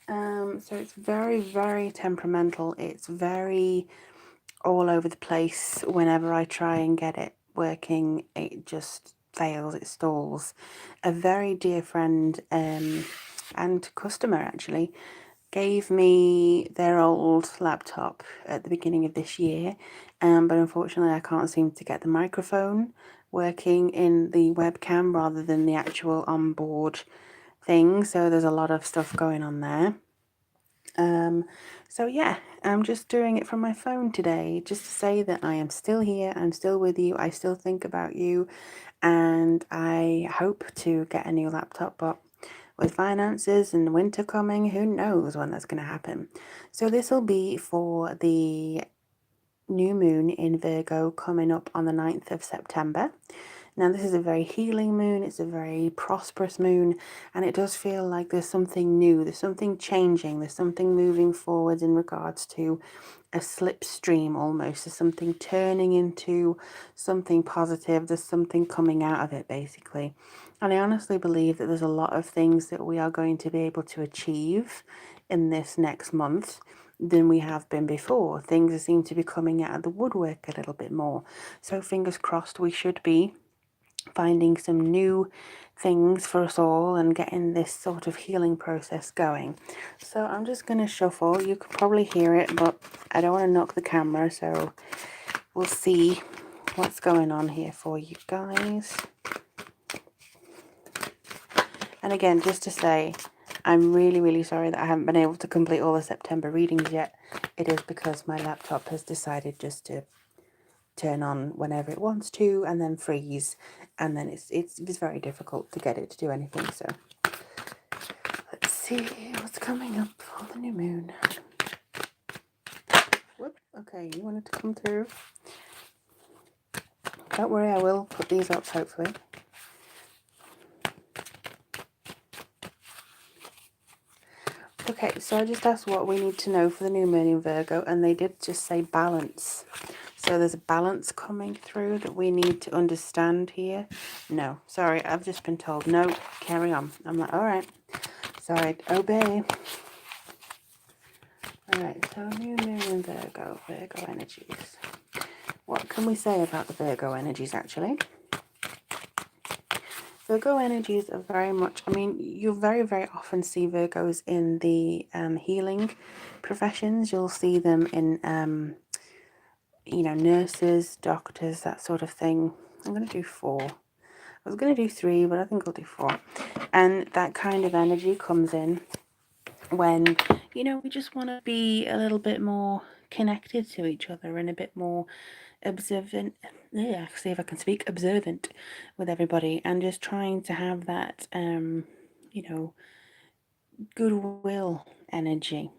So it's very, very temperamental. It's very all over the place. Whenever I try and get it working, it just fails, it stalls. A very dear friend and customer actually gave me their old laptop at the beginning of this year, but unfortunately I can't seem to get the microphone working in the webcam rather than the actual onboard thing, so there's a lot of stuff going on there. So yeah, I'm just doing it from my phone today, just to say that I am still here, I'm still with you, I still think about you, and I hope to get a new laptop, but with finances and winter coming, who knows when that's going to happen. So this will be for the new moon in Virgo coming up on the 9th of September. Now this is a very healing moon, it's a very prosperous moon, and it does feel like there's something new, there's something changing, there's something moving forward in regards to a slipstream almost. There's something turning into something positive, there's something coming out of it basically. And I honestly believe that there's a lot of things that we are going to be able to achieve in this next month than we have been before. Things seem to be coming out of the woodwork a little bit more. So fingers crossed we should be finding some new things for us all and getting this sort of healing process going. So I'm just going to shuffle. You could probably hear it, but I don't want to knock the camera, so we'll see what's going on here for you guys. And again, just to say, I'm really, really sorry that I haven't been able to complete all the September readings yet. It is because my laptop has decided just to turn on whenever it wants to and then freeze, and then it's very difficult to get it to do anything. So let's see what's coming up for the new moon. Whoop, okay, you wanted to come through. Don't worry, I will put these up hopefully. Okay, so I just asked what we need to know for the new moon in Virgo, and they did just say balance. So there's a balance coming through that we need to understand here. No, sorry, I've just been told, no, carry on. I'm like, all right, sorry, obey. All right, so new moon in Virgo, Virgo energies. What can we say about the Virgo energies, actually? Virgo energies are very much, I mean, you'll very, very often see Virgos in the healing professions. You'll see them in, you know, nurses, doctors, that sort of thing. I'm going to do 4. I was going to do 3, but I think I'll do 4. And that kind of energy comes in when, you know, we just want to be a little bit more connected to each other and a bit more observant, see if I can speak, observant with everybody, and just trying to have that, you know, goodwill energy.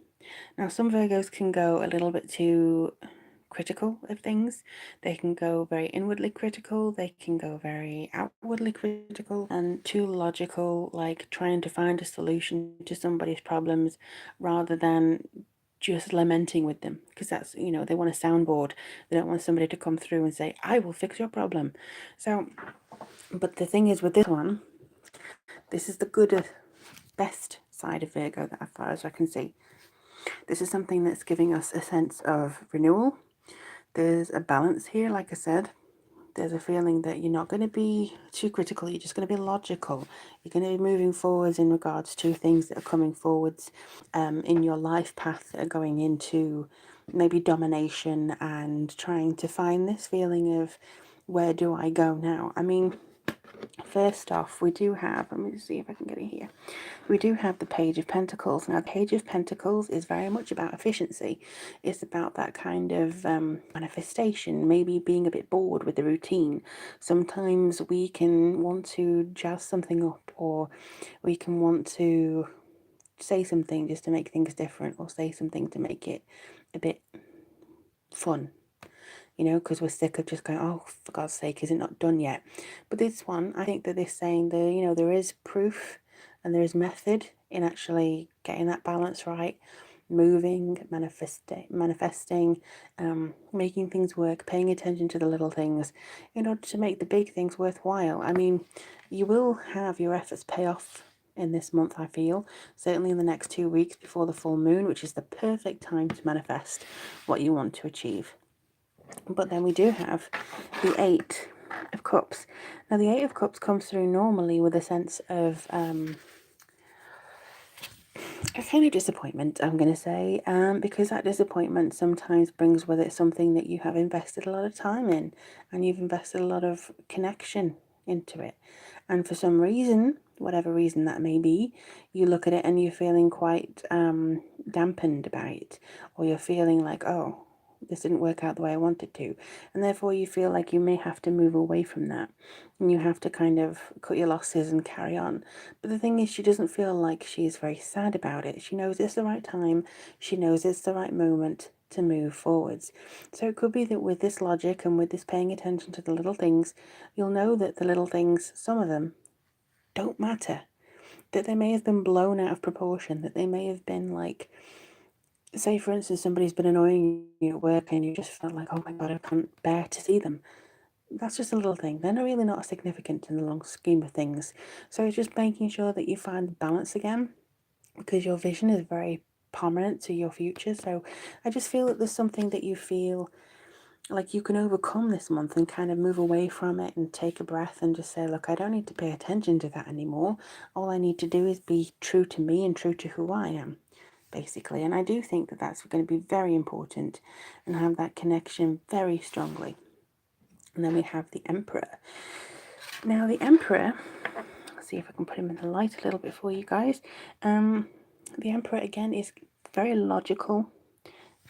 Now, some Virgos can go a little bit too critical of things. They can go very inwardly critical, they can go very outwardly critical, and too logical, like trying to find a solution to somebody's problems rather than just lamenting with them, because that's, you know, they want a soundboard. They don't want somebody to come through and say, I will fix your problem. So, but the thing is with this one, this is the good, best side of Virgo that as far as I can see. This is something that's giving us a sense of renewal. There's a balance here, like I said. There's a feeling that you're not going to be too critical, you're just going to be logical. You're going to be moving forwards in regards to things that are coming forwards in your life path that are going into maybe domination and trying to find this feeling of, where do I go now? I mean, first off, we do have, let me just see if I can get it here. We do have the Page of Pentacles. Now, the Page of Pentacles is very much about efficiency. It's about that kind of manifestation, maybe being a bit bored with the routine. Sometimes we can want to jazz something up, or we can want to say something just to make things different, or say something to make it a bit fun, you know, because we're sick of just going, oh, for God's sake, is it not done yet? But this one, I think that this saying, you know, there is proof and there is method in actually getting that balance right, moving, manifesting, making things work, paying attention to the little things in order to make the big things worthwhile. I mean, you will have your efforts pay off in this month, I feel. Certainly in the next 2 weeks before the full moon, which is the perfect time to manifest what you want to achieve. But then we do have the Eight of Cups. Now, the Eight of Cups comes through normally with a sense of a kind of disappointment, I'm going to say, because that disappointment sometimes brings with it something that you have invested a lot of time in, and you've invested a lot of connection into it. And for some reason, whatever reason that may be, you look at it and you're feeling quite dampened about it, or you're feeling like, oh, this didn't work out the way I wanted to. And therefore you feel like you may have to move away from that. And you have to kind of cut your losses and carry on. But the thing is, she doesn't feel like she's very sad about it. She knows it's the right time. She knows it's the right moment to move forwards. So it could be that with this logic and with this paying attention to the little things, you'll know that the little things, some of them, don't matter. That they may have been blown out of proportion, that they may have been like, say for instance, somebody's been annoying you at work and you just felt like, oh my God, I can't bear to see them. That's just a little thing. They're not really not significant in the long scheme of things. So it's just making sure that you find balance again, because your vision is very prominent to your future. So I just feel that there's something that you feel like you can overcome this month and kind of move away from it and take a breath and just say, look, I don't need to pay attention to that anymore. All I need to do is be true to me and true to who I am, basically. And I do think that that's going to be very important, and have that connection very strongly. And then we have the Emperor. Now, the Emperor, let's see if I can put him in the light a little bit for you guys. The Emperor, again, is very logical,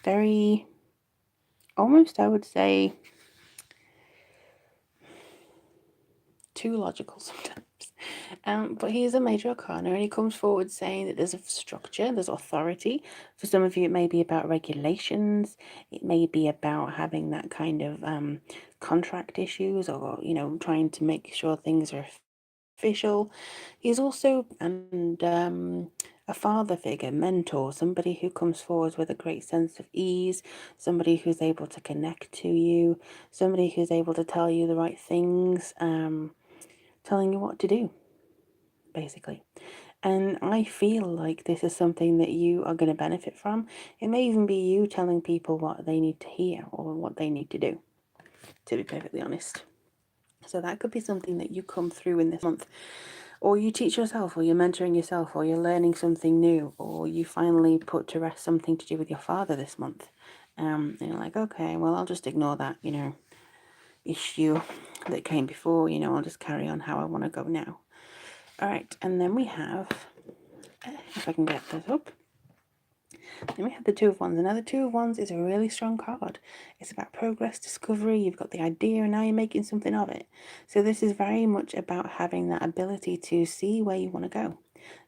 very, almost, I would say, too logical sometimes. But he is a major arcana, and he comes forward saying that there's a structure, there's authority. For some of you, it may be about regulations. It may be about having that kind of contract issues, or, trying to make sure things are official. He's also a father figure, mentor, somebody who comes forward with a great sense of ease, somebody who's able to connect to you, somebody who's able to tell you the right things, telling you what to do, basically. And I feel like this is something that you are going to benefit from. It may even be you telling people what they need to hear or what they need to do, to be perfectly honest. So that could be something that you come through in this month, or you teach yourself, or you're mentoring yourself, or you're learning something new, or you finally put to rest something to do with your father this month. And you're like, okay, well, I'll just ignore that, issue that came before, I'll just carry on how I want to go now. All right, and then we have, if I can get this up, then we have the Two of Wands. Now, the Two of Wands is a really strong card. It's about progress, discovery. You've got the idea, and now you're making something of it. So this is very much about having that ability to see where you want to go.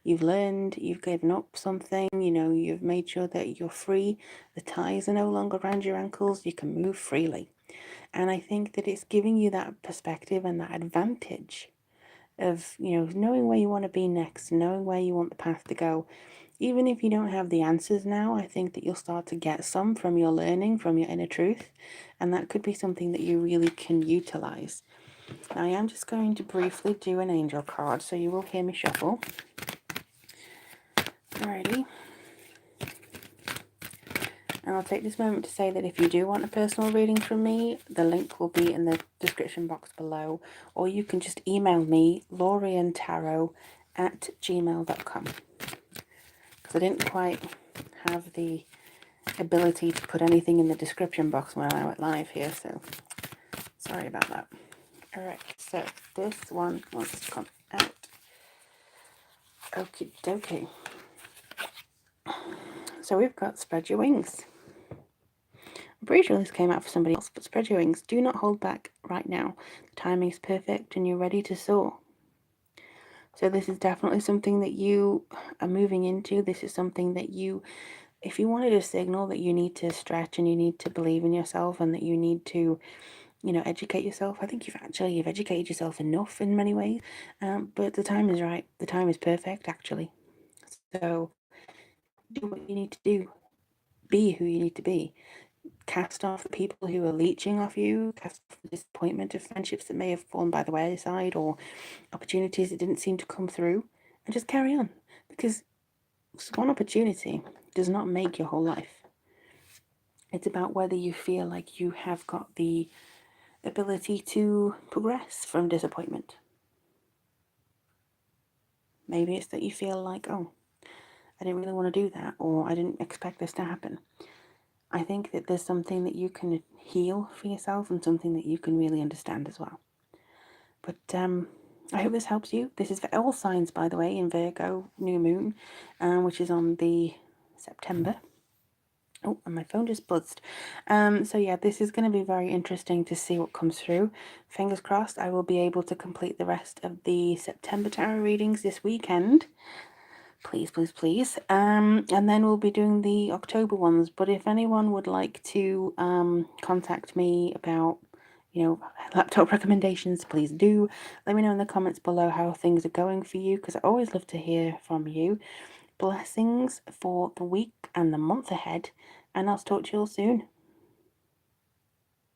You've learned, you've given up something, you've made sure that you're free. The ties are no longer around your ankles. You can move freely. And I think that it's giving you that perspective and that advantage of, knowing where you want to be next, knowing where you want the path to go. Even if you don't have the answers now, I think that you'll start to get some from your learning, from your inner truth, and that could be something that you really can utilize. Now, I am just going to briefly do an angel card, so you will hear me shuffle. Alrighty. And I'll take this moment to say that if you do want a personal reading from me, the link will be in the description box below, or you can just email me, lauriantarot@gmail.com. Because I didn't quite have the ability to put anything in the description box when I went live here, so sorry about that. Alright, so this one wants to come out. Okie dokie. So we've got Spread Your Wings. I'm pretty sure this came out for somebody else, but spread your wings. Do not hold back right now. The timing is perfect and you're ready to soar. So this is definitely something that you are moving into. This is something that you, if you wanted a signal that you need to stretch and you need to believe in yourself and that you need to, educate yourself, I think you've educated yourself enough in many ways. But the time is right. The time is perfect, actually. So do what you need to do. Be who you need to be. Cast off the people who are leeching off you, cast off the disappointment of friendships that may have fallen by the wayside, or opportunities that didn't seem to come through, and just carry on, because one opportunity does not make your whole life. It's about whether you feel like you have got the ability to progress from disappointment. Maybe it's that you feel like, oh, I didn't really want to do that, or I didn't expect this to happen. I think that there's something that you can heal for yourself and something that you can really understand as well. But I hope this helps you. This is for all signs, by the way, in Virgo new moon, which is on the September. Oh, and my phone just buzzed. So yeah, this is going to be very interesting to see what comes through. Fingers crossed I will be able to complete the rest of the September tarot readings this weekend. Please, please, please. And then we'll be doing the October ones. But if anyone would like to contact me about, laptop recommendations, please do. Let me know in the comments below how things are going for you, because I always love to hear from you. Blessings for the week and the month ahead, and I'll talk to you all soon.